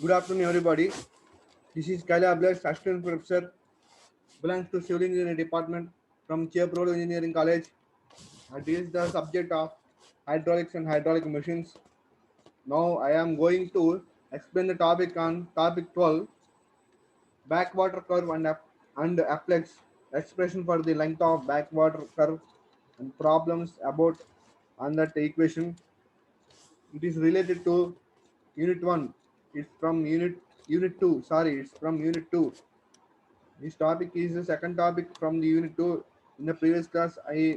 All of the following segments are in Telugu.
Good afternoon, everybody. This is Kaila Ablas, assistant professor, belongs to civil engineering department from Chep Road Engineering College. This is the subject of hydraulics and hydraulic machines. Now I am going to explain the topic on topic 12, backwater curve and applies expression for the length of backwater curve and problems about on that equation. It is related to unit 1. It's from unit 2. Sorry, it's from unit 2. This topic is the second topic from the unit 2. In the previous class, I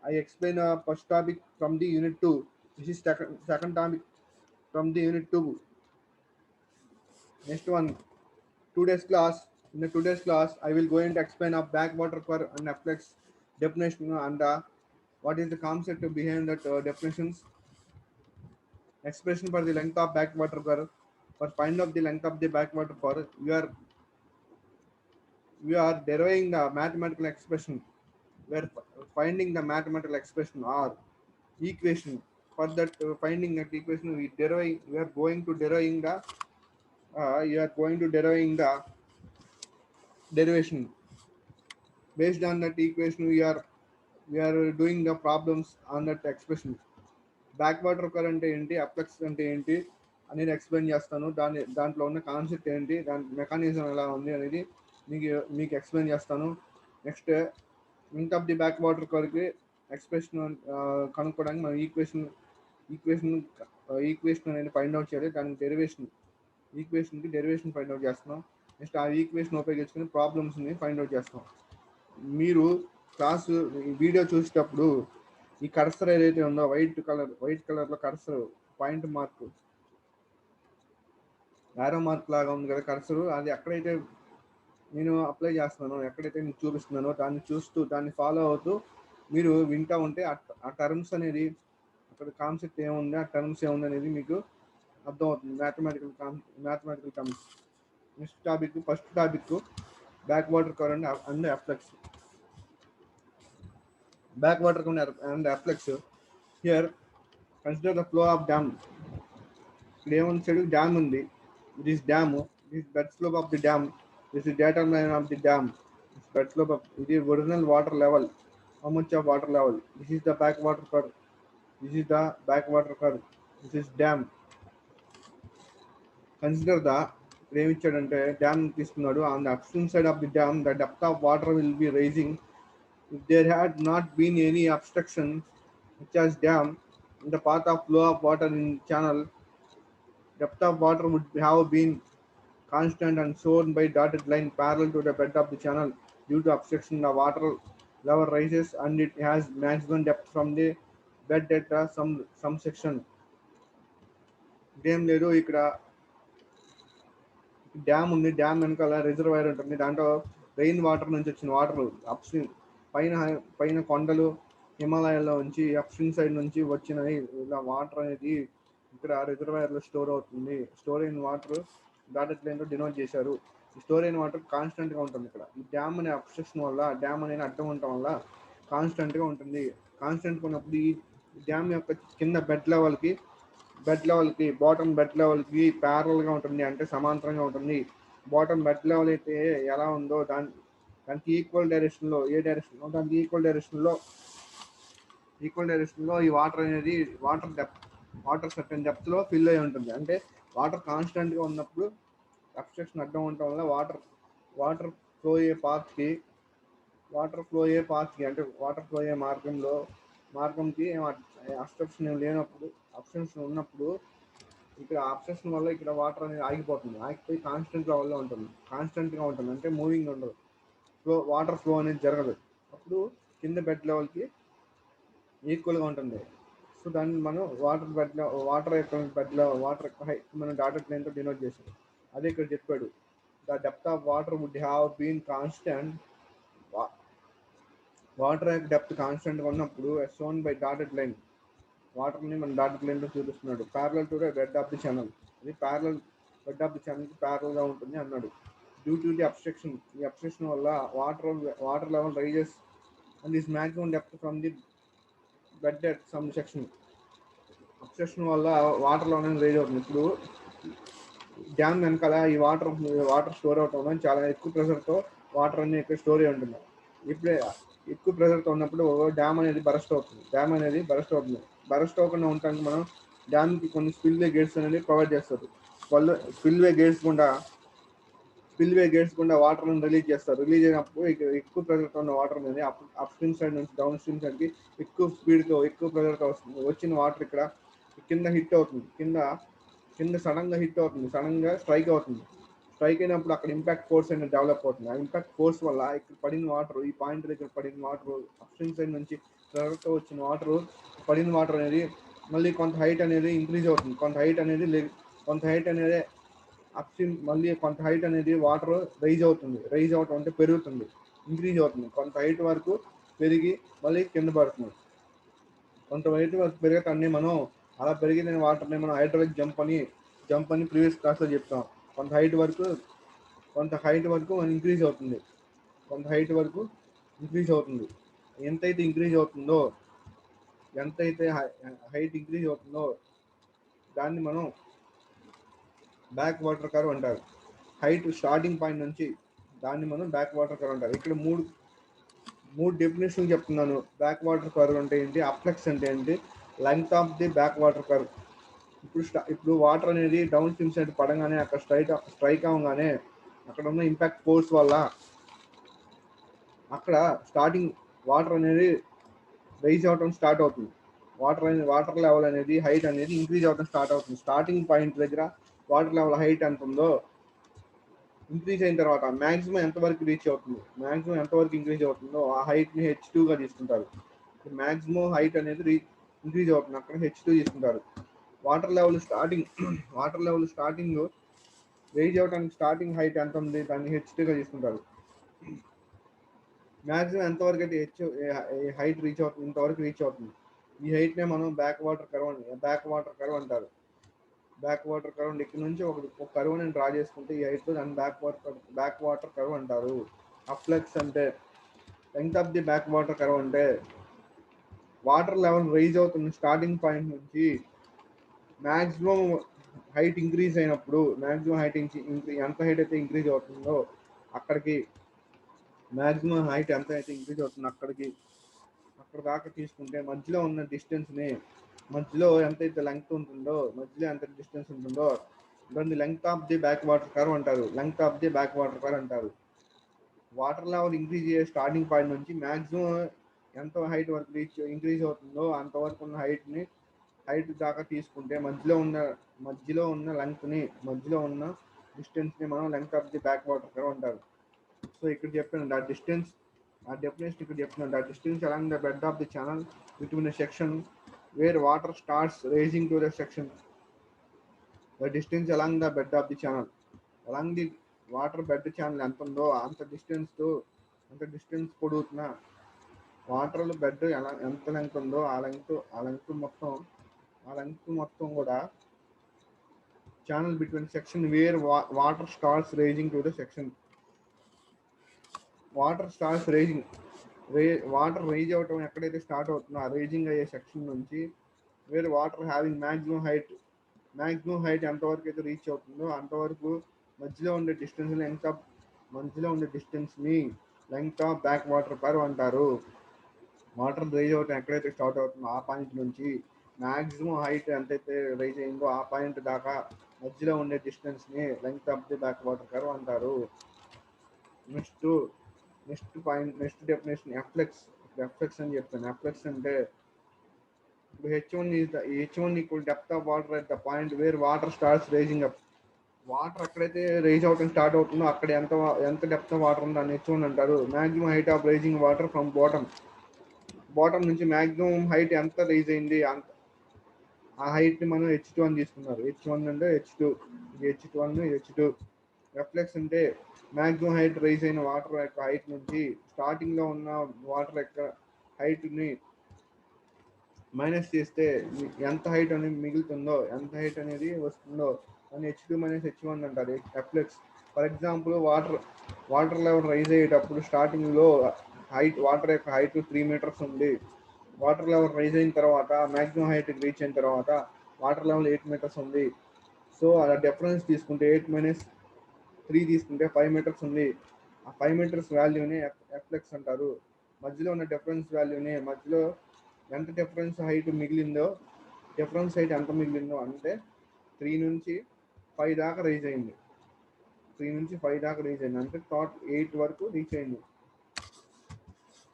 explained first topic from the unit 2. This is second topic from the unit 2. Next one, today's class. In the today's class, I will going to explain a backwater curve and affects definition and what is the concept behind that definitions. Expression for the length of backwater curve. For find out the length of the backwater curve, we are deriving the mathematical expression. We are finding the mathematical expression or equation. For that finding that equation, we are going to deriving the you are going to deriving the derivation. Based on that equation, we are doing the problems on that expression. Backwater కర్ అంటే ఏంటి, అప్లెక్స్ అంటే ఏంటి అనేది ఎక్స్ప్లెయిన్ చేస్తాను. దాంట్లో ఉన్న కాన్సెప్ట్ ఏంటి, దాని మెకానిజం ఎలా ఉంది అనేది మీకు మీకు ఎక్స్ప్లెయిన్ చేస్తాను. నెక్స్ట్ ఇంక్ ఆఫ్ ది బ్యాక్ వాటర్ కర్కి ఎక్స్ప్రెషన్ కనుక్కోవడానికి మనం ఈక్వేషన్ ఈక్వేషన్ అనేది ఫైండ్ అవుట్ చేయాలి. దానికి ఈక్వేషన్కి డెరివేషన్ ఫైండ్ అవుట్ చేస్తున్నాం. నెక్స్ట్ ఆ ఈక్వేషన్ ఉపయోగించుకుని ప్రాబ్లమ్స్ని ఫైండ్ అవుట్ చేస్తాం. మీరు క్లాసు వీడియో చూసేటప్పుడు ఈ కర్సర్ ఏదైతే ఉందో వైట్ కలర్లో cursor point mark arrow mark లాగా ఉంది కదా కర్సరు, అది ఎక్కడైతే నేను అప్లై చేస్తున్నానో, ఎక్కడైతే మీకు చూపిస్తున్నానో దాన్ని చూస్తూ దాన్ని ఫాలో అవుతూ మీరు వింటూ ఉంటే ఆ టర్మ్స్ అనేది అక్కడ కాన్సెప్ట్ ఏముంది, ఆ టర్మ్స్ ఏముంది అనేది మీకు అర్థమవుతుంది. Mathematical terms. Next topic, first topic back water current and afflux. Backwater and afflux. Here, consider the flow of dam. ఇక్కడ ఏముంది చెడు డ్యామ్ ఉంది. This dam, this bed slope of the dam, this is data line of the dam, this bed slope of ఇది original water level, how much of water level, this is the back water curve, this is the back water curve, this is dam. Consider the ఇప్పుడు ఏమి ఇచ్చాడంటే డ్యామ్ తీసుకున్నాడు. On the upstream side of the dam the depth of water will be rising. If there had not been any obstruction, such as dam, in the path of flow of water in channel, depth of water would have been constant and shown by dotted line parallel to the bed of the channel. Due to obstruction, the water level rises and it has maximum depth from the bed at some section. ఇదేం లేదు, ఇక్కడ డ్యామ్ ఉంది. డ్యామ్ వెనకాల రిజర్వాయర్ ఉంటుంది. దాంట్లో రెయిన్ వాటర్ నుంచి వచ్చిన వాటర్ అప్స్ట్రీమ్ పైన కొండలు హిమాలయాల్లో నుంచి అప్స్ట్రీమ్ సైడ్ నుంచి వచ్చిన ఇలా వాటర్ అనేది ఇక్కడ రిజర్వాయర్లో స్టోర్ అవుతుంది. స్టోర్ అయిన వాటర్ డాటెడ్ లైన్లో డినోట్ చేశారు. ఈ స్టోర్ అయిన వాటర్ కాన్స్టెంట్గా ఉంటుంది. ఇక్కడ ఈ డ్యామ్ అనే అబ్స్ట్రక్షన్ వల్ల, డ్యామ్ అనేది అడ్డం ఉండటం వల్ల కాన్స్టెంట్గా ఉంటుంది. కాన్స్టెంట్గా ఉన్నప్పుడు ఈ డ్యామ్ యొక్క కింద బెడ్ లెవెల్కి బాటమ్ బెడ్ లెవెల్కి ప్యారల్గా ఉంటుంది, అంటే సమాంతరంగా ఉంటుంది. బాటమ్ బెడ్ లెవెల్ అయితే ఎలా ఉందో దానికి ఈక్వల్ డైరెక్షన్లో, ఏ డైరెక్షన్లో దానికి ఈక్వల్ డైరెక్షన్లో ఈ వాటర్ అనేది వాటర్ సర్టెన్ డెప్త్లో ఫిల్ అయి ఉంటుంది. అంటే వాటర్ కాన్స్టెంట్గా ఉన్నప్పుడు అబ్స్ట్రక్షన్ అడ్డం ఉండటం వల్ల వాటర్ ఫ్లో అయ్యే పాత్కి అంటే వాటర్ ఫ్లో అయ్యే మార్గంకి అబ్స్ట్రక్షన్ లేనప్పుడు, అబ్స్ట్రక్షన్ ఉన్నప్పుడు ఇక్కడ అబ్స్ట్రక్షన్ వల్ల ఇక్కడ వాటర్ అనేది ఆగిపోయి కాన్స్టెంట్గా ఉంటుంది. అంటే మూవింగ్ ఉండదు, వాటర్ ఫ్లో అనేది జరగదు. అప్పుడు కింద బెడ్ లెవెల్కి ఈక్వల్గా ఉంటుంది. సో దాన్ని మనం వాటర్ యొక్క హైట్ మనం డాటెడ్ లైన్తో డినోట్ చేసాం. అదే ఇక్కడ చెప్పాడు, the depth of water would have been constant. Water యొక్క డెప్త్ కాన్స్టెంట్గా ఉన్నప్పుడు షోన్ బై డాటెడ్ లైన్, వాటర్ని మనం డాటెడ్ లైన్లో చూపిస్తున్నాడు. Parallel to the bed of the channel, ఇది బెడ్ ఆఫ్ ది ఛానల్కి ప్యారలల్గా ఉంటుంది అన్నాడు. డ్యూ టు ది అబ్స్ట్రక్షన్, ఈ అబ్స్ట్రక్షన్ వల్ల water level rises and this maximum depth from the bed at some section. Obstruction వల్ల వాటర్ లెవెల్ అనేది రైజ్ అవుతుంది. ఇప్పుడు డ్యామ్ వెనకాల ఈ వాటర్ స్టోర్ అవటం చాలా ఎక్కువ ప్రెషర్తో వాటర్ అనేది ఇక్కడ స్టోర్ అయి ఉంటుంది. ఇప్పుడే ఎక్కువ ప్రెషర్తో ఉన్నప్పుడు డ్యామ్ అనేది బరస్ట్ అవుతుంది. బరస్ట్ అవ్వకుండా ఉండటానికి మనం డ్యామ్కి కొన్ని స్పిల్వే గేట్స్ అనేది ప్రొవైడ్ చేస్తారు. వాళ్ళు స్పిల్వే గేట్స్ గుండా వాటర్ రిలీజ్ చేస్తారు. రిలీజ్ అయినప్పుడు ఎక్కువ ప్రెషర్తో ఉన్న వాటర్ అనేది అప్ స్ట్రీమ్ సైడ్ నుంచి డౌన్ స్ట్రీమ్ సైడ్కి ఎక్కువ స్పీడ్తో ఎక్కువ ప్రెషర్తో వస్తుంది. వచ్చిన వాటర్ ఇక్కడ కింద హిట్ అవుతుంది. కింద సడన్గా హిట్ అవుతుంది, సడన్గా స్ట్రైక్ అవుతుంది. స్ట్రైక్ అయినప్పుడు అక్కడ ఇంపాక్ట్ ఫోర్స్ అనేది డెవలప్ అవుతుంది. ఆ ఇంపాక్ట్ ఫోర్స్ వల్ల ఇక్కడ పడిన వాటర్, ఈ పాయింట్ దగ్గర పడిన వాటర్, అప్స్ట్రీమ్ సైడ్ నుంచి ప్రెషర్తో వచ్చిన పడిన వాటర్ అనేది మళ్ళీ కొంత హైట్ అనేది ఇంక్రీజ్ అవుతుంది. కొంత హైట్ అనేది అప్స్ట్రీమ్ మళ్ళీ కొంత హైట్ అనేది వాటర్ రైజ్ అవటం అంటే పెరుగుతుంది, ఇంక్రీజ్ అవుతుంది. కొంత హైట్ వరకు పెరిగి మళ్ళీ కింద పడుతుంది. కొంత హైట్ వరకు పెరగటాన్ని మనం అలా పెరిగిన వాటర్ని మనం హైడ్రాలిక్ జంప్ అని ప్రీవియస్ క్లాస్లో చెప్తాం. కొంత హైట్ వరకు ఇంక్రీజ్ అవుతుంది. ఎంతైతే హైట్ ఇంక్రీజ్ అవుతుందో దాన్ని మనం బ్యాక్ వాటర్ కర్వ్ అంటారు. హైట్ స్టార్టింగ్ పాయింట్ నుంచి దాన్ని మనం బ్యాక్ వాటర్ కర్వ్ అంటారు. ఇక్కడ మూడు డెఫినేషన్ చెప్తున్నాను. బ్యాక్ వాటర్ కర్వ్ అంటే ఏంటి, అప్లెక్స్ అంటే ఏంటి, length of the back water curve. ఇప్పుడు వాటర్ అనేది డౌన్ స్ట్రీమ్ సైడ్ పడంగానే అక్కడ స్ట్రైక్ అవ్వగానే అక్కడ ఉన్న ఇంపాక్ట్ ఫోర్స్ వల్ల అక్కడ స్టార్టింగ్ వాటర్ అనేది రైజ్ అవడం స్టార్ట్ అవుతుంది. వాటర్ లెవెల్ అనేది హైట్ అనేది ఇంక్రీజ్ అవడం స్టార్ట్ అవుతుంది. స్టార్టింగ్ పాయింట్ దగ్గర వాటర్ లెవెల్ హైట్ ఎంత ఉందో ఇంక్రీజ్ అయిన తర్వాత మ్యాక్సిమం ఎంతవరకు ఇంక్రీజ్ అవుతుందో ఆ హైట్ని H2గా తీసుకుంటారు. మ్యాక్సిమం హైట్ అనేది ఇంక్రీజ్ అవుతుంది, అక్కడ H2 తీసుకుంటారు. వాటర్ లెవెల్ స్టార్టింగ్ రైజ్ అవడానికి స్టార్టింగ్ హైట్ ఎంత ఉంది దాన్ని H2గా తీసుకుంటారు. మ్యాక్సిమం ఎంతవరకు అయితే హైట్ రీచ్ అవుతుంది, ఇంతవరకు రీచ్ అవుతుంది. ఈ హైట్నే మనం బ్యాక్ వాటర్ కర్వ్ అంటారు. బ్యాక్ వాటర్ కర్వ్ ఇక్కడ నుంచి ఒక కర్వ్ ని డ్రా చేసుకుంటే ఈ హైట్ దాన్ని బ్యాక్ వాటర్ కర్వ్ అంటారు. అప్లెక్స్ అంటే length of the back water curve అంటే వాటర్ లెవెల్ రైజ్ అవుతున్న స్టార్టింగ్ పాయింట్ నుంచి మ్యాక్సిమం హైట్ ఇంక్రీజ్ అయినప్పుడు ఎంత హైట్ అయితే ఇంక్రీజ్ అవుతుందో అక్కడికి మ్యాక్సిమం హైట్ ఎంత అయితే ఇంక్రీజ్ అవుతుందో అక్కడ దాకా తీసుకుంటే మధ్యలో ఎంతైతే లెంగ్త్ ఉంటుందో డిస్టెన్స్ ఉంటుందో దాన్ని length of the back water curve అంటారు. వాటర్ లెవెల్ ఇంక్రీజ్ అయ్యే స్టార్టింగ్ పాయింట్ నుంచి మ్యాక్సిమం ఎంత హైట్ వరకు ఇంక్రీజ్ అవుతుందో అంతవరకు ఉన్న హైట్ దాకా తీసుకుంటే మధ్యలో ఉన్న డిస్టెన్స్ ని మనం length of the back water curve అంటారు. సో ఇక్కడ చెప్పాను ఆ డెఫినేషన్ ఇక్కడ చెప్తున్నాను. The distance along the bed of the channel between the section where water starts rising to the section. The distance along the bed of the channel, along the water bed channel ఎంత ఉందో అంత డిస్టెన్స్ పొడుగుతున్న వాటర్ బెడ్ ఎంత లెంగ్త్ ఉందో ఆ లెంగ్త్ మొత్తం కూడా channel between section where water starts rising to the section. Water rise అవటం ఎక్కడైతే స్టార్ట్ అవుతుందో ఆ రైజింగ్ అయ్యే సెక్షన్ నుంచి where water having maximum height ఎంతవరకు అయితే రీచ్ అవుతుందో అంతవరకు మధ్యలో ఉండే డిస్టెన్స్ ని length of back water curve అంటారు. వాటర్ రైజ్ అవటం ఎక్కడైతే స్టార్ట్ అవుతుందో ఆ పాయింట్ నుంచి మ్యాక్సిమం హైట్ ఎంతైతే రైజ్ అయిందో ఆ పాయింట్ దాకా మధ్యలో ఉండే డిస్టెన్స్ ని length of the back water curve అంటారు. నెక్స్ట్ డెఫినేషన్ అప్లెక్స్ అని చెప్తాను. అప్లెక్స్ అంటే ఇప్పుడు H1 equal depth of water at the point where water starts rising up. Water ఎక్కడైతే రైజ్ అవటం స్టార్ట్ అవుతుందో అక్కడ ఎంత డెప్త్ ఆఫ్ వాటర్ ఉందో దాన్ని H1 అంటారు. Maximum height of rising water from bottom నుంచి మ్యాక్సిమం హైట్ ఎంత రైజ్ అయింది ఆ హైట్ ని మనం H2 అని తీసుకున్నారు. H1 అంటే H2. రిఫ్లెక్స్ అంటే మ్యాక్సిమం హైట్ రైజ్ అయిన వాటర్ యొక్క హైట్ నుంచి స్టార్టింగ్ లో ఉన్న వాటర్ యొక్క హైట్ ని మైనస్ చేస్తే ఎంత హైట్ అనేది వస్తుందో అని H2 - H1 అంటారు. Afflux. For example water level rise అయ్యేటప్పుడు స్టార్టింగ్ లో వాటర్ యొక్క హైట్ 3 meters ఉంది. వాటర్ లెవెల్ రైజ్ అయిన తర్వాత మ్యాక్సిమం హైట్ రీచ్ అయిన తర్వాత వాటర్ లెవెల్ 8 meters ఉంది. సో అలా డిఫరెన్స్ తీసుకుంటే 8 - 3 తీసుకుంటే 5 మీటర్స్ ఉంది. ఆ 5 మీటర్స్ వాల్యూని ఎఫ్లెక్స్ అంటారు. మధ్యలో ఉన్న డిఫరెన్స్ వాల్యూని మధ్యలో ఎంత డిఫరెన్స్ హైట్ మిగిలిందో డిఫరెన్స్ హైట్ ఎంత మిగిలిందో అంటే 3 నుంచి 5 దాకా రీచ్ అయింది. 3 నుంచి 5 దాకా రీచ్ అయింది అంటే టాట్ 8 వరకు రీచ్ అయింది.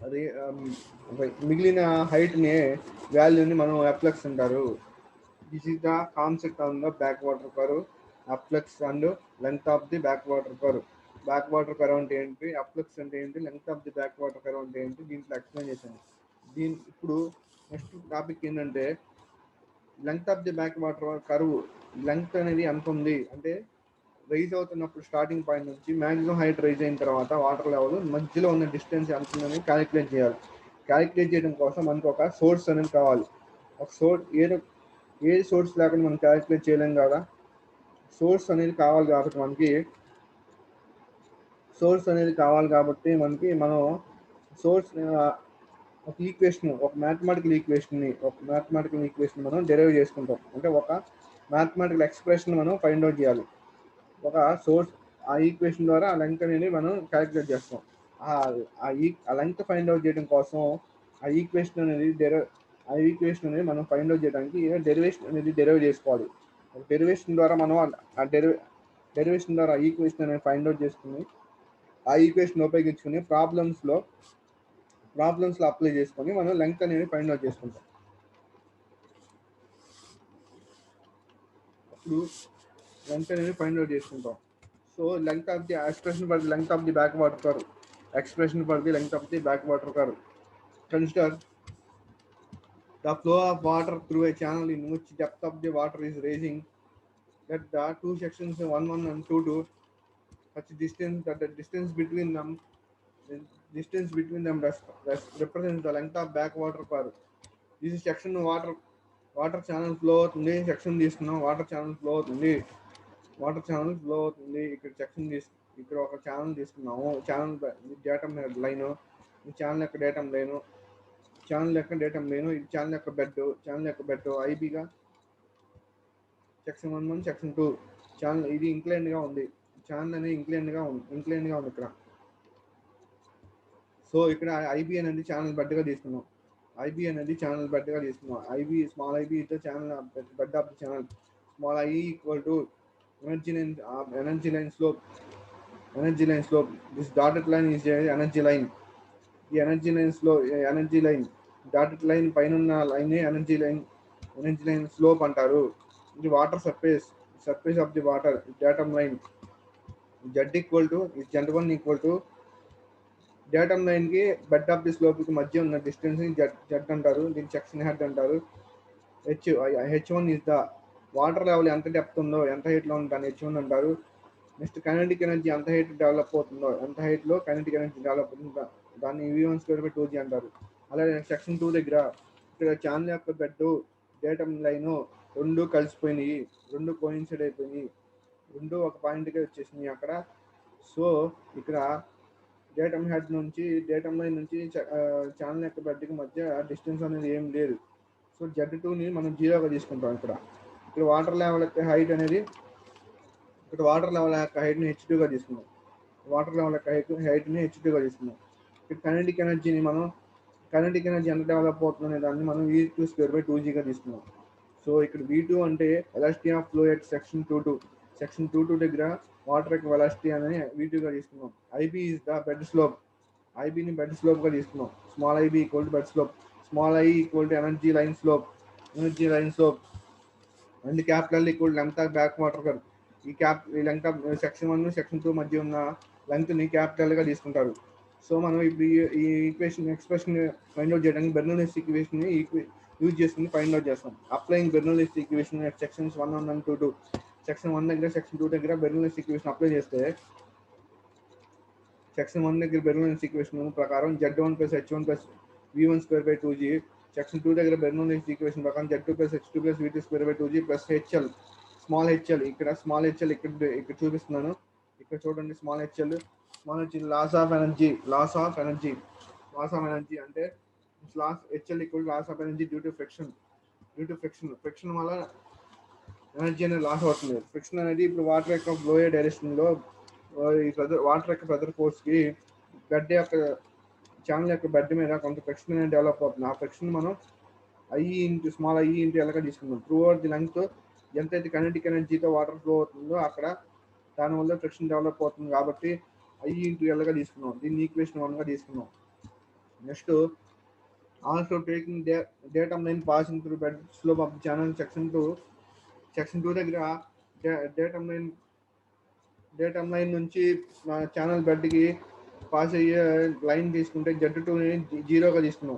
అది మిగిలిన హైట్ని వాల్యూని మనం ఎఫ్లెక్స్ అంటారు. This is the concept on the back water curve, afflux and length of the back water curve. Back water curve అంటే ఏంటి, అప్లెక్స్ అంటే ఏంటి, length of the back water curve అంటే ఏంటి, దీంట్లో ఎక్స్ప్లెయిన్ చేశాను. ఇప్పుడు నెక్స్ట్ టాపిక్ ఏంటంటే length of the back water curve. Length అనేది ఎంత ఉంది అంటే రైజ్ అవుతున్నప్పుడు స్టార్టింగ్ పాయింట్ నుంచి మ్యాక్సిమం హైట్ రైజ్ అయిన తర్వాత వాటర్ లెవెల్ మధ్యలో ఉన్న డిస్టెన్స్ ఎంత ఉందని క్యాలిక్యులేట్ చేయాలి. క్యాలిక్యులేట్ చేయడం కోసం మనకు ఒక సోర్స్ అనేది కావాలి. ఒక సోర్స్ ఏ సోర్స్ లేకుండా మనం క్యాలిక్యులేట్ చేయలేం కదా. సోర్స్ అనేది కావాలి కాబట్టి మనం సోర్స్ ఒక ఈక్వేషన్, ఒక మ్యాథమెటికల్ ఈక్వేషన్ మనం డెరైవ్ చేసుకుంటాం. అంటే ఒక మ్యాథమెటికల్ ఎక్స్ప్రెషన్ మనం ఫైండ్ అవుట్ చేయాలి. ఒక సోర్స్ ఆ ఈక్వేషన్ ద్వారా ఆ లెంగ్త్ అనేది మనం క్యాలిక్యులేట్ చేస్తాం. ఆ లెంగ్త్ ఫైండ్ అవుట్ చేయడం కోసం ఆ ఈక్వేషన్ అనేది మనం ఫైండ్ అవుట్ చేయడానికి డెరివేషన్ అనేది డెరైవ్ చేసుకోవాలి. డెరివేషన్ ద్వారా మనం డెరివేషన్ ద్వారా ఈక్వేషన్ అనేది ఫైండ్ అవుట్ చేసుకుని ఆ ఈక్వేషన్ ఉపయోగించుకుని ప్రాబ్లమ్స్లో అప్లై చేసుకొని మనం లెంగ్త్ అనేది ఫైండ్ అవుట్ చేసుకుంటాం. అప్పుడు లెంగ్త్ అనేది ఫైండ్ అవుట్ చేసుకుంటాం. So length of the expression for the length of the back water curve. Consider the flow of water through a channel in which depth of the water is rising. That the two sections 1 and 2 such distance that the distance between them represents the length of backwater curve. This is section water channel flow అవుతుంది. సెక్షన్ తీసుకున్నాం, వాటర్ ఛానల్ ఫ్లో అవుతుంది. ఇక్కడ ఒక ఛానల్ తీసుకున్నాము. ఛానల్ డేటమ్ లైన్, ఈ ఛానల్ యొక్క డేటమ్ లైన్, ఇది ఛానల్ యొక్క బెడ్ ఐబీగా సెక్షన్ 1 సెక్షన్ 2 ఛానల్ ఇది ఇంక్లైన్డ్ గా ఉంది. ఛానల్ అనేది ఇంక్లైన్డ్ గా ఉంది ఇక్కడ. సో ఇక్కడ ఐబీ అనేది ఛానల్ బెడ్గా తీసుకున్నాం. Small IB is the channel bed of the channel. Small I equal to energy line slope. This dotted line is energy line. ఈ ఎనర్జీ లైన్ డాటెడ్ లైన్ పైన ఉన్న లైన్ ఎనర్జీ లైన్ స్లోప్ అంటారు. ఇది water surface of the water datum line. Z1 equal to datum line కి బెడ్ ఆఫ్ ది స్లోప్ కి మధ్య ఉన్న డిస్టెన్స్ జెడ్ అంటారు. దీన్ని సెక్షన్ హెడ్ అంటారు. H1 is the water level ఎంత డెప్త్ ఉందో, ఎంత హైట్ లో ఉందో దాన్ని H1 అంటారు. నెక్స్ట్ కైనెటిక్ ఎనర్జీ ఎంత హైట్ లో కైనెటిక్ ఎనర్జీ డెవలప్ అవుతుందో దాన్ని V1/2g అంటారు. అలాగే సెక్షన్ 2 దగ్గర ఇక్కడ ఛానల్ యొక్క బెడ్ డేటమ్ లైన్ రెండు కలిసిపోయినాయి, రెండు కోయిన్సైడ్ అయిపోయినాయి, రెండు ఒక పాయింట్గా వచ్చేసినాయి అక్కడ. సో ఇక్కడ డేటమ్ లైన్ నుంచి ఛానల్ యొక్క బెడ్కి మధ్య డిస్టెన్స్ అనేది ఏం లేదు. సో Z2ని మనం 0గా తీసుకుంటాం. ఇక్కడ వాటర్ లెవెల్ యొక్క హైట్ని H2గా తీసుకున్నాం. ఇక్కడ కైనెటిక్ ఎనర్జీ ఎంత డెవలప్ అవుతుందనే దాన్ని మనం V2/2gగా తీసుకున్నాం. సో ఇక్కడ V2 అంటే velocity of flow at section 2 దగ్గర వాటర్ యొక్క వెలాసిటీ అనేది V2గా తీసుకున్నాం. IB is the bed slope. ఐబీని బెడ్ స్లోప్గా తీసుకున్నాం. Small IB equal to bed slope. Small I equal to energy line slope and capital equal length of back water curve. ఈ లెంగ్త్ ఆఫ్ సెక్షన్ 1 సెక్షన్ 2 మధ్య ఉన్న లెంగ్త్ని క్యాపిటల్గా తీసుకుంటారు. సో మనం ఇప్పుడు ఈ ఎక్స్ప్రెషన్ ఫైండ్ అవుట్ చేయడానికి బెర్నౌల్లిస్ ఈక్వేషన్ యూజ్ చేసుకుని ఫైండ్ అవుట్ చేస్తాం. Applying Bernoulli's equation at sections 1 and 2. Section 1 దగ్గర సెక్షన్ 2 దగ్గర బెర్నౌల్లిస్ ఈక్వేషన్ అప్లై చేస్తే సెక్షన్ 1 దగ్గర బెర్నౌల్లిస్ ఈక్వేషన్ ప్రకారం Z1 + H1 + V1/2g. సెక్షన్ 2 దగ్గర బెర్నౌల్లిస్ ఈక్వేషన్ ప్రకారం Z2 + H2 + V2/2g + HL. Small HL ఇక్కడ చూపిస్తున్నాను. ఇక్కడ చూడండి. Small HL loss of energy అంటే HL equal loss of energy due to friction వల్ల ఎనర్జీ అనేది లాస్ అవుతుంది. ఫ్రిక్షన్ అనేది ఇప్పుడు వాటర్ యొక్క ఫ్లోయే డైరెక్షన్లో ఈ వాటర్ యొక్క ప్రెజర్ ఫోర్స్కి బెడ్ యొక్క ఛానల్ యొక్క బెడ్ మీద కొంత ఫ్రిక్షన్ అనేది డెవలప్ అవుతుంది. ఆ ఫ్రిక్షన్ మనం స్మాల్ ఐ ఇంటూ ఎల్గా తీసుకున్నాం. త్రూ అవుట్ ది లెంగ్త్ ఎంతైతే కైనెటిక్ ఎనర్జీతో వాటర్ ఫ్లో అవుతుందో అక్కడ దానివల్ల ఫ్రిక్షన్ డెవలప్ అవుతుంది కాబట్టి ఐ ఇంటూ ఎల్గా తీసుకున్నాం. దీన్ని ఈక్వేషన్ 1గా తీసుకున్నాం. Next also taking datum line passing through bed slope of channel section 2 దగ్గర డేటమ్ లైన్ నుంచి ఛానల్ బెడ్కి పాస్ అయ్యే లైన్ తీసుకుంటే Z2ని 0గా తీసుకున్నాం.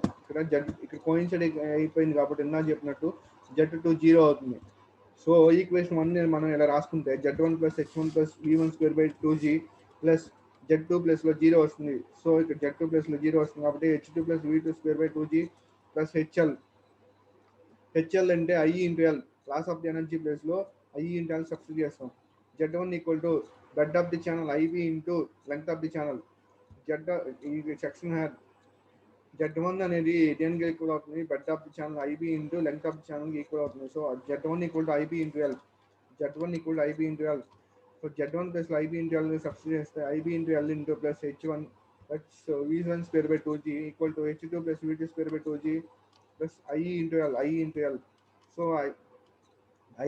ఇక్కడ కోయిన్సైడ్ అయిపోయింది కాబట్టి చెప్పినట్టు Z2 0 అవుతుంది. సో ఈక్వేషన్ 1 మనం ఇలా రాసుకుంటే Z1 + H1 + V1² / 2G plus Z2 ప్లస్లో 0 వస్తుంది. సో ఇక్కడ Z2 ప్లస్లో 0 వస్తుంది కాబట్టి H2 + V2² / 2G plus HL అంటే I into L, loss of the energy ప్లేస్లో ఐ ఇంటూ ఎల్ సబ్స్టిట్యూట్ చేస్తాం. Z1 = bed of the channel IB into length of the channel. ఈ సెక్షన్ Z1 అనేది దేనికి ఈక్వల్ అవుతుంది? Bed of the channel IB into length of the ఛానల్కి ఈక్వల్ అవుతుంది. So Z1 = IB into L. Z1 = IB into L. So Z1 + IB into L substitute చేస్తే IB into L into plus H1 V1² / 2G = H2 + V2² / 2G plus I into L. So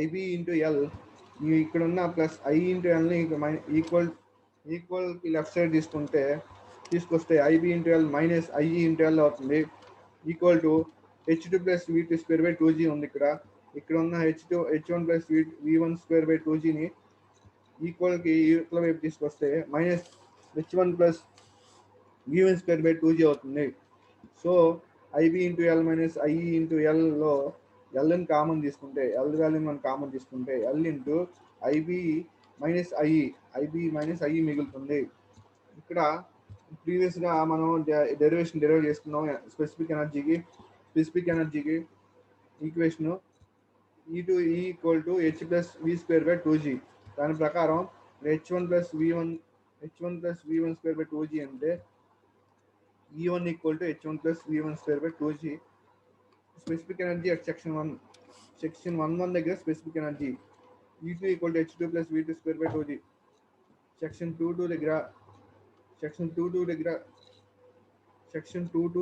IB into L ఇక్కడ ఉన్న ప్లస్ ఐ ఇంటూ ఎల్ని ఈక్వల్ లెఫ్ట్ సైడ్ తీసుకొస్తే IB into L minus I into L అవుతుంది. Equal to H2 + V2² / 2G ఉంది. ఇక్కడ ఉన్న H1 + V1² / 2Gని ఈక్వల్కి ఈక్వల్ వైపు తీసుకొస్తే మైనస్ H1 + V1² / 2G అవుతుంది. So IB into L minus I into ఎల్లో ఎల్ని కామన్ తీసుకుంటే ఎల్ వాల్యూ మనం కామన్ తీసుకుంటే L into IB minus I మిగులుతుంది. ఇక్కడ ప్రీవియస్గా మనం డెరివేషన్ చేసుకున్నాం. స్పెసిఫిక్ ఎనర్జీకి equation E2 = H + V² / 2G. దాని ప్రకారం H1 + V1² / 2G అంటే E1 = H1 + V1² / 2G. Specific energy at section 1 దగ్గర specific energy E2 = H2 + V2² / 2G. Section 2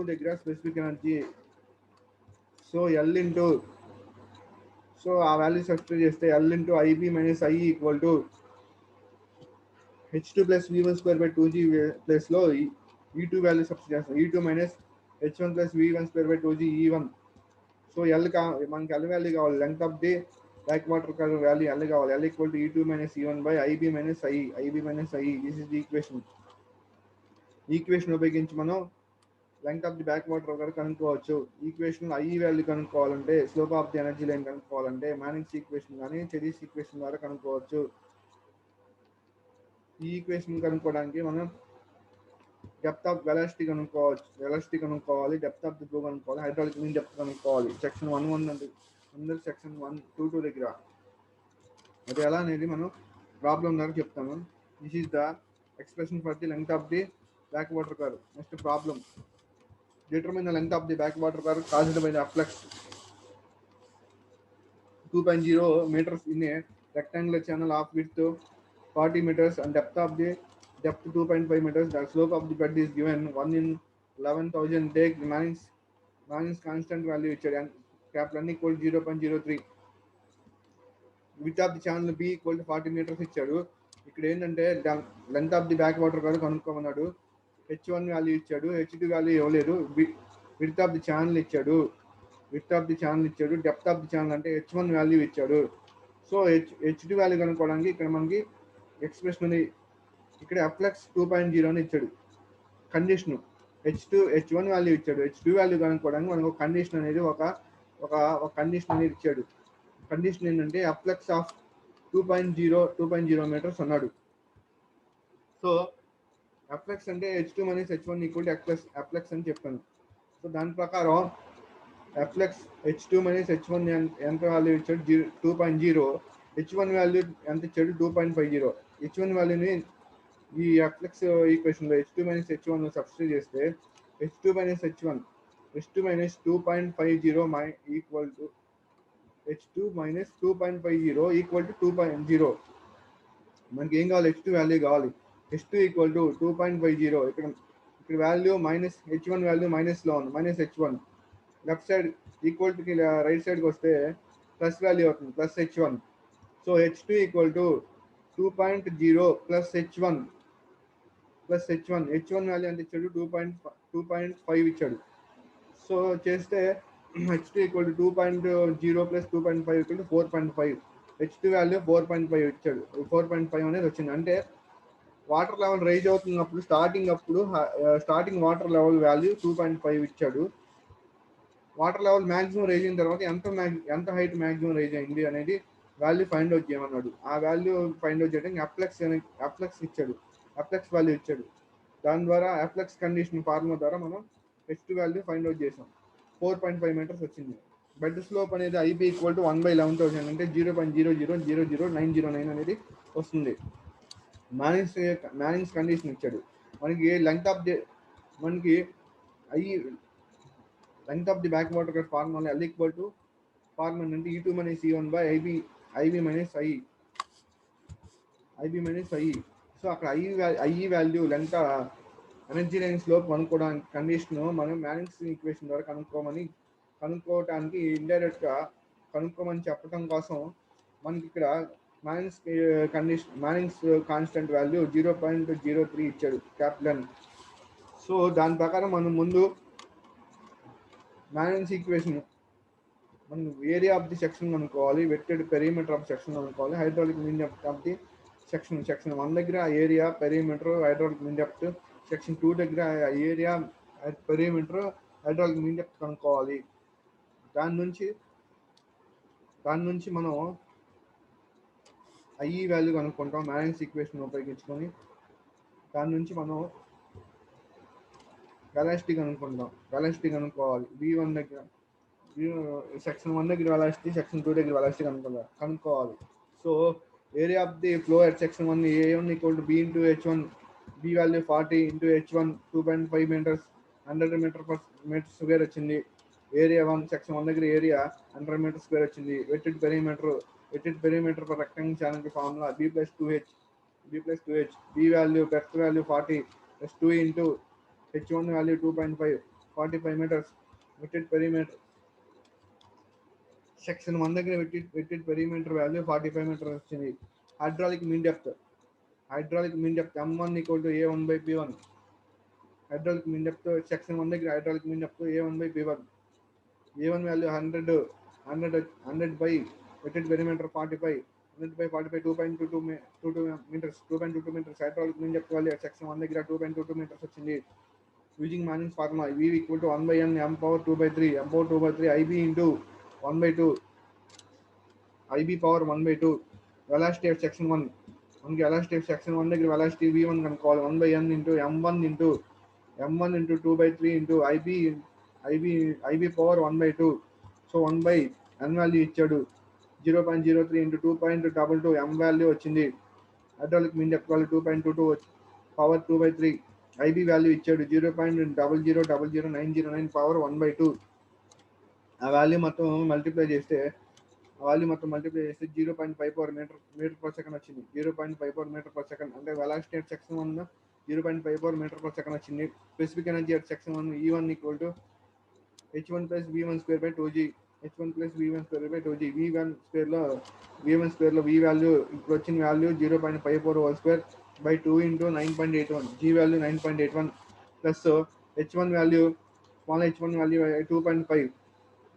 దగ్గర స్పెసిఫిక్ ఎనర్జీ. సో ఆ వాల్యూ సబ్స్టిట్యూట్ చేస్తే L into IB minus I equal to H2 + V1² / 2G ప్లేస్లో E2 వాల్యూ సబ్స్టిట్యూట్ చేస్తాం. E2 minus H1 + V1² / 2G E1. So మనకి ఎల్ వాల్యూ కావాలి. Length of the back water curve value L కావాలి. L = E2 - E1 / IB - I. This is the equation ఉపయోగించి మనం length of the back water curve కనుక్కోవచ్చు. ఈక్వేషన్ ఐ వాల్యూ కనుక్కోవాలంటే slope of the energy line కనుక్కోవాలంటే మ్యానింగ్స్ ఈక్వేషన్ కానీ చెరీస్ ఈక్వేషన్ ద్వారా కనుక్కోవచ్చు. ఈ ఈక్వేషన్ కనుక్కోవడానికి మనం డెప్త్ ఆఫ్ వెలాసిటీ కనుక్కోవాలి. డెప్త్ ఆఫ్ ది ఫ్లో కనుక్కోవాలి. హైడ్రాలిక్ మీన్ డెప్త్ కనుక్కోవాలి. సెక్షన్ 1 సెక్షన్ 1 దగ్గర అది ఎలా అనేది మనం ప్రాబ్లం ద్వారా చెప్తాము. This is the expression for the length of the back water curve. Next problem, determine the length of the back water curve caused by the flux 2.0 meters in a rectangular channel of width 40 meters and depth 2.5 meters. The slope of the bed is given 1 in 11,000. Take the Manning's constant value ఇచ్చాడు. capital N = 0.03. width of the channel B = 40 meters ఇచ్చాడు. ఇక్కడ ఏంటంటే length of the back water curve కనుక్కోమన్నాడు. H1 వాల్యూ ఇచ్చాడు. H2 వాల్యూ ఇవ్వలేదు. విడ్త్ ఆఫ్ ది ఛానల్ ఇచ్చాడు. డెప్త్ ఆఫ్ ది ఛానల్ అంటే H1 వాల్యూ ఇచ్చాడు. సో H2 వాల్యూ కనుక్కోవడానికి ఇక్కడ మనకి ఎక్స్ప్రెషన్ ఉంది. ఇక్కడ ఫ్లక్స్ 2.0 అని ఇచ్చాడు. కండిషన్ H1 వాల్యూ ఇచ్చాడు. H2 వాల్యూ కనుక్కోవడానికి మనకు కండిషన్ అనేది ఒక కండిషన్ అనేది ఇచ్చాడు. కండిషన్ ఏంటంటే ఫ్లక్స్ ఆఫ్ 2.0 మీటర్స్ అన్నాడు. సో ఫ్లక్స్ అంటే H2 - H1 = ఫ్లక్స్ అని చెప్పాను. సో దాని ప్రకారం ఫ్లక్స్ H2 - H1 ఎంత వాల్యూ ఇచ్చాడు? 2.0. H1 వాల్యూ ఎంత ఇచ్చాడు? 2.50. H1 వాల్యూని ఈ ఫ్లక్స్ ఈక్వేషన్లో H2 - H1 సబ్స్టిట్యూట్ చేస్తే H2 - H1 2.50 = h2 minus 2.50 equal to 2.0. మనకి ఏం కావాలి, h2 వాల్యూ కావాలి. h2 equal to 2.50. ఇక్కడ వాల్యూ మైనస్ h1 వాల్యూ మైనస్లో ఉంది, minus h1. Left side equal to right సైడ్కి వస్తే ప్లస్ వాల్యూ అవుతుంది, plus h1. So h2 equal to 2.0 plus h1 value ఎంత ఇచ్చాడు, 2.5 ఇచ్చాడు. సో చేస్తే h2 equal to 2.0 plus 2.5 equal to 4.5. h2 value 4.5 ఇచ్చాడు, 4.5 అనేది వచ్చింది. అంటే వాటర్ లెవెల్ రైజ్ అవుతున్నప్పుడు స్టార్టింగ్ వాటర్ లెవెల్ వాల్యూ 2.5 ఇచ్చాడు. వాటర్ లెవెల్ మ్యాక్సిమం రైజ్ అయిన తర్వాత ఎంత హైట్ మ్యాక్సిమం రైజ్ అయింది అనేది వాల్యూ ఫైండ్ అవుట్ చేయమన్నాడు. ఆ వాల్యూ ఫైండ్ అవుట్ చేయడానికి అప్లెక్స్ ఇచ్చాడు, అప్లెక్స్ వాల్యూ ఇచ్చాడు. దాని ద్వారా అప్లెక్స్ కండిషన్ ఫార్ములా ద్వారా మనం h2 వాల్యూ ఫైండ్ అవుట్ చేసాం. 4.5 మీటర్స్ వచ్చింది. బెడ్ స్లోప్ అనేది IB ఈక్వల్ టు 1/11,000 అంటే 0.0000909 అనేది వస్తుంది. మ్యానింగ్స్ కండిషన్ ఇచ్చాడు. మనకి length of the back water cut formula L equal to formula అంటే E2 minus E1 by IB minus IE. So అక్కడ IE value length energy line slope కనుక్కోవడానికి కండిషన్ మనం మ్యానింగ్స్ ఈక్వేషన్ ద్వారా కనుక్కోవటానికి ఇండైరెక్ట్గా కనుక్కోమని చెప్పడం కోసం మనకి ఇక్కడ మ్యానింగ్స్ కాన్స్టెంట్ వాల్యూ 0.03 ఇచ్చాడు, క్యాపిటల్. సో దాని ప్రకారం మనం ముందు మ్యానింగ్స్ ఈక్వేషన్ మనం ఏరియా ఆఫ్ ది సెక్షన్ అనుకోవాలి, వెట్టెడ్ పెరిమీటర్ ఆఫ్ సెక్షన్ అనుకోవాలి, hydraulic mean depth of the section 1 దగ్గర area perimeter hydraulic mean depth, section 2 దగ్గర area perimeter hydraulic mean depth కనుక్కోవాలి. దాని నుంచి మనం IE వాల్యూ కనుక్కుంటాం మ్యానింగ్స్ ఈక్వేషన్ ఉపయోగించుకొని. దాని నుంచి మనం వెలాసిటీ కనుక్కోవాలి. V1 దగ్గర సెక్షన్ 1 దగ్గర వెలాసిటీ, సెక్షన్ 2 దగ్గర వెలాసిటీ కనుక్కోవాలి. So area of the flow at section 1 A1 equal to B into H1. B value 40 into H1 2.5 metres 100 metre square వచ్చింది. ఏరియా 1 సెక్షన్ 1 దగ్గర ఏరియా 100 మీటర్ స్క్వేర్ వచ్చింది. Wetted perimeter for rectangle channel formula B plus 2H. B value breadth value 40 plus 2 into H1 value 2.5 45 metres. Wetted perimeter section 1 దగ్గర వెట్టెడ్ పెరిమీటర్ వాల్యూ 45 మీటర్ వచ్చింది. Hydraulic mean depth M1 equal to A1 by P1. Hydraulic mean depth section 1 దగ్గర hydraulic mean depth A1 by P1. A1 value 100 by wetted perimeter 45. 100 by 45 2.22 meters. Hydraulic mean depth value section 1 దగ్గర 2.22 meters వచ్చింది. Using Manning's formula V equal to 1/n m power 2/3 IB ఇంటూ 1/2 IB power 1/2. Velocity of section 1 మనకి వెలాసిటీ ఆఫ్ సెక్షన్ 1 దగ్గర వెలాసిటీ V1 కనుక్కోవాలి. 1/n into m1 into 2/3 into IB power 1/2. So 1/n value ఇచ్చాడు 0.03 ఇంటూ 2.22 m వాల్యూ వచ్చింది. Hydraulic mean depth value 2.22 power 2/3. IB value ఇచ్చాడు 0.0000909 పవర్ 1/2. ఆ వాల్యూ మొత్తం మల్టిప్లై చేస్తే 0.54 మీటర్ పర్ సెకండ్ వచ్చింది. 0.54 మీటర్ పర్ సెకండ్ అంటే velocity at section 1 0.54 metre per second వచ్చింది. Specific energy at section 1 E1 equal to H1 plus V1 square by 2G. H1 plus V1 square by 2G. V1 స్క్వేర్లో V వాల్యూ ఇప్పుడు వచ్చిన value 0.54 whole square by 2 into 9.81. G value 9.81 plus H1 value 2.5.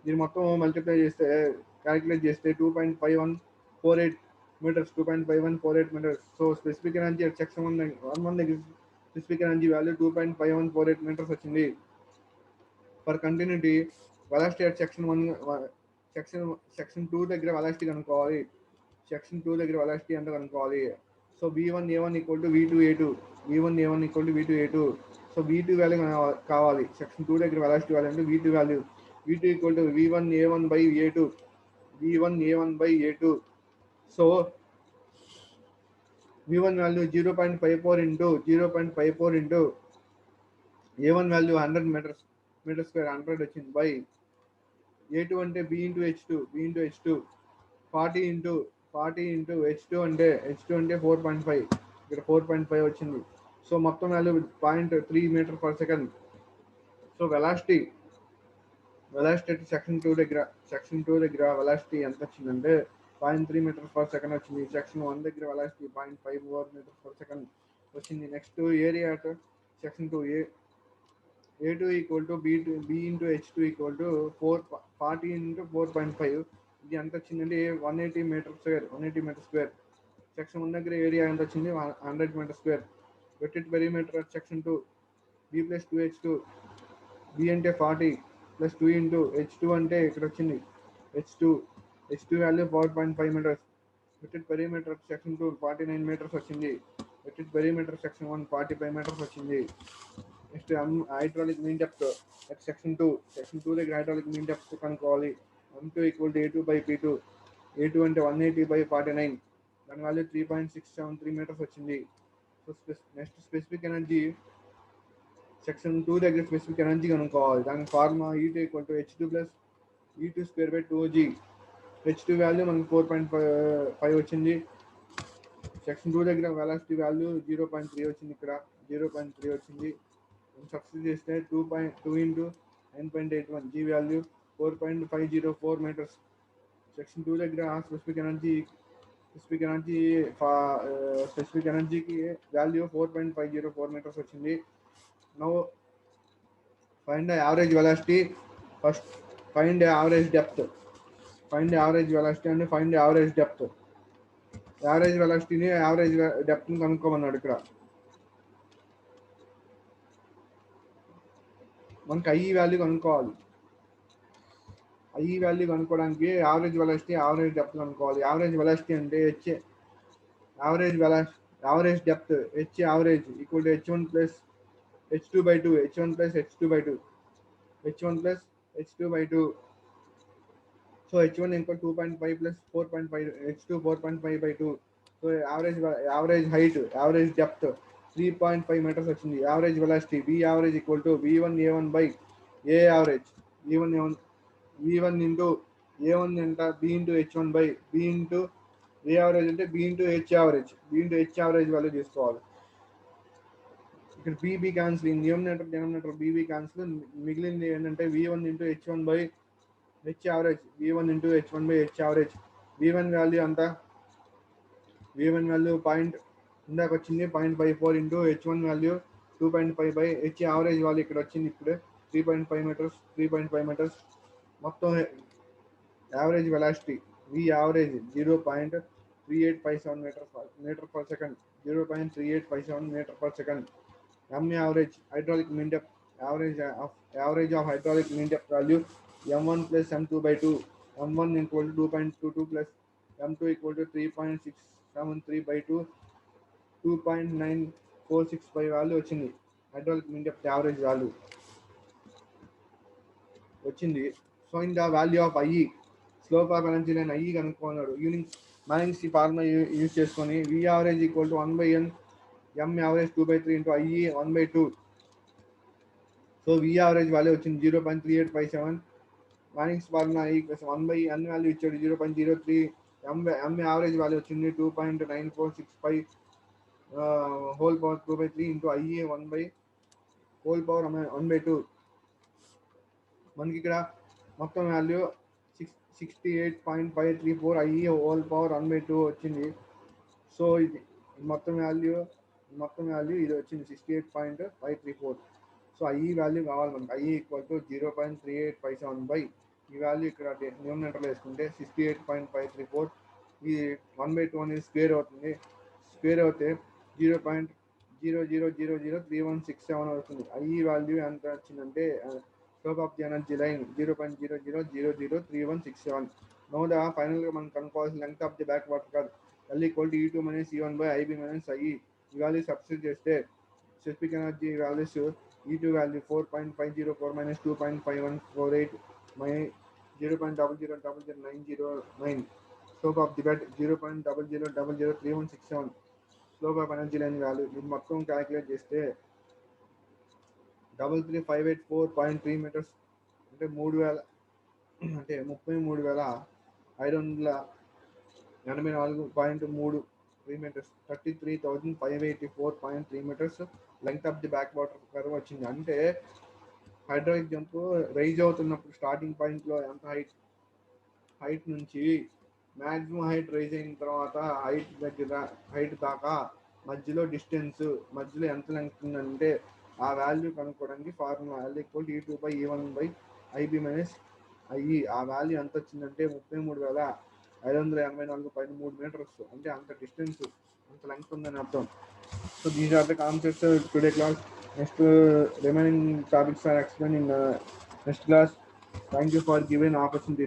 దీన్ని మొత్తం మల్టిప్లై చేస్తే క్యాలిక్యులేట్ చేస్తే 2.5148 meters. So specific energy section 1 దగ్గర స్పెసిఫిక్ ఎనర్జీ వాల్యూ 2.5148 మీటర్స్ వచ్చింది. For continuity velocity at section 2 దగ్గర వెలాసిటీ కనుక్కోవాలి. సెక్షన్ 2 దగ్గర వెలాసిటీ ఎంత కనుక్కోవాలి. So V1A1 equal to V2A2. So V2 value కావాలి. సెక్షన్ 2 దగ్గర వెలాసిటీ వాల్యూ అంటే V2 value. V2 equal to V1A1 by A2. So V1 value 0.54 into A1 value 100 metre square 100 వచ్చింది బై A2 అంటే B into H2, B into H2, 40 into 40 into H2 అంటే H2 అంటే 4.5, ఇక్కడ 4.5 వచ్చింది. సో మొత్తం value 0.3 metre per second. So velocity section 2 దగ్గర వెలాసిటీ ఎంత వచ్చిందంటే 0.3 మీటర్ పర్ సెకండ్ వచ్చింది. సెక్షన్ 1 దగ్గర వెలాసిటీ 0.54 మీటర్ పర్ సెకండ్ వచ్చింది. Next area at section 2 A2 equal to B into H2 equal to 40 into 4.5. ఇది ఎంత వచ్చిందంటే 180 metre square, 180 metre square. Section 1 దగ్గర ఏరియా ఎంత వచ్చింది 100 metre square. Wetted perimeter at section 2 B plus 2H2, B అంటే 40 ప్లస్ 2 ఇంటూ H2 అంటే ఇక్కడ వచ్చింది H2 value 4.5 metres. Wetted perimeter section 2 49 metres వచ్చింది. వెట్టెడ్ పెరిమీటర్ సెక్షన్ 1 45 మీటర్స్ వచ్చింది. Next hydraulic mean depth at section 2 దగ్గర హైడ్రాలిక్ మీన్ డెప్త్ కనుక్కోవాలి. M2 equal to A2 by P2. A2 అంటే 180 బై 49, దాని వాల్యూ 3.673 మీటర్స్ వచ్చింది. So next specific energy section 2 దగ్గర స్పెసిఫిక్ ఎనర్జీ కనుక్కోవాలి. దాని formula E2 equal to H2 plus E2 square by 2G. H2 value మనకి 4.5 వచ్చింది. సెక్షన్ 2 దగ్గర వెలాసిటీ వాల్యూ 0.3 వచ్చింది. ఇక్కడ 0.3 వచ్చింది. సబ్స్టిట్యూట్ చేస్తే 2 into 9.81 G value 4.504 meters. Section 2 దగ్గర స్పెసిఫిక్ ఎనర్జీకి వాల్యూ 4.504 మీటర్స్ వచ్చింది. Now find the average velocity. First find average depth. Find average velocity అంటే ఫైండ్ యావరేజ్ డెప్త్. యావరేజ్ వెలాసిటీని యావరేజ్ డెప్త్ని కనుక్కోమన్నాడు. ఇక్కడ మనకి ఐ వాల్యూ కనుక్కోవాలి. ఐ వాల్యూ కనుక్కోవడానికి యావరేజ్ వెలాసిటీ యావరేజ్ డెప్త్ కనుక్కోవాలి. యావరేజ్ వెలాసిటీ అంటే average depth H average equal to H1 plus H2 by 2. H1 plus H2 by 2. So H1 equal 2.5 plus 4.5, H2 4.5 by 2. So average height average depth 3.5 meters వచ్చింది. Average velocity V average equal to V1A1 by A average. V1 into A1 ఎంత B into H1 by B into A average అంటే B into H average. Value తీసుకోవాలి. ఇక్కడ BB cancel, denominator BB cancel. మిగిలింది ఏంటంటే V1 into H1 by H average. V1 into H1 by H average. V1 value అంతా పాయింట్ ఇందాక వచ్చింది 0.54 into H1 value 2.5 by H average value ఇక్కడ వచ్చింది. ఇప్పుడే 3.5 మీటర్స్. మొత్తం average velocity V average 0.3857 meter per second. 0.3857 meter per second. M average hydraulic mean depth. Average of hydraulic mean depth value M1 plus M2 by 2. M1 equal to 2.22 plus M2 equal to 3.673 by 2. 2.9465 value వచ్చింది. Hydraulic mean depth average value వచ్చింది. So in the value of IE, slope of energy line IE కనుక్కున్నాడు. మైనింగ్స్ ఈ ఫార్ములా యూజ్ చేసుకొని V average equal to 1/n M average 2/3 into IE 1/2. So V average value వచ్చింది 0.3857. Minings formula equals 1/n value ఇచ్చాడు 0.03. M యావరేజ్ వాల్యూ వచ్చింది 2.9465 హోల్ పవర్ 2/3 ఇంటూ ఐఈ 1/2. మనకి ఇక్కడ మొత్తం వాల్యూ 68.534 ఐఈ హోల్ పవర్ 1/2 వచ్చింది. సో ఇది మొత్తం వాల్యూ ఇది వచ్చింది 68.534. సో ఐఈ వాల్యూ కావాలి మనకి. ఐఈ ఈక్వల్ టు 0.3857 బై ఈ వాల్యూ ఇక్కడ న్యూమినేటర్లో వేసుకుంటే 68.534. ఈ 1/2 అనేది స్క్వేర్ అవుతుంది. స్క్వేర్ అవుతే 0.00003167 అవుతుంది. ఐఈ వాల్యూ ఎంత వచ్చిందంటే slope of the energy line 0.00003167. నోదా ఫైనల్గా మనం కనుక్కోవాల్సిన length of the back water curve L equal to E2 minus E1 by IB minus IE. ఈ వాల్యూ సబ్స్టిట్యూట్ చేస్తే specific energy values E2 value 4.504 minus 2.5148 0.00000909. Slope of the bed 0.00003167. Slope of energy line value ఇది మొత్తం క్యాలిక్యులేట్ చేస్తే 33584.3 మీటర్స్ అంటే 3000 అంటే 33,584.3 metres, 33,584.3 metres length of the back water curve వచ్చింది. అంటే హైడ్రాలిక్ జంప్ రైజ్ అవుతున్నప్పుడు స్టార్టింగ్ పాయింట్లో ఎంత హైట్ నుంచి మ్యాక్సిమం హైట్ రైజ్ అయిన తర్వాత హైట్ దాకా మధ్యలో డిస్టెన్స్, మధ్యలో ఎంత లెంగ్త్ ఉందంటే ఆ వాల్యూ కనుక్కోవడానికి ఫార్ములా L=E2/E1/IB - ఆ వాల్యూ ఎంత వచ్చిందంటే 33,584.3 మీటర్స్. అంటే అంత డిస్టెన్స్, అంత లెంగ్త్ ఉందని అర్థం. So these are the concepts today class. Next remaining topics are explain in next class. Thank you for giving opportunity.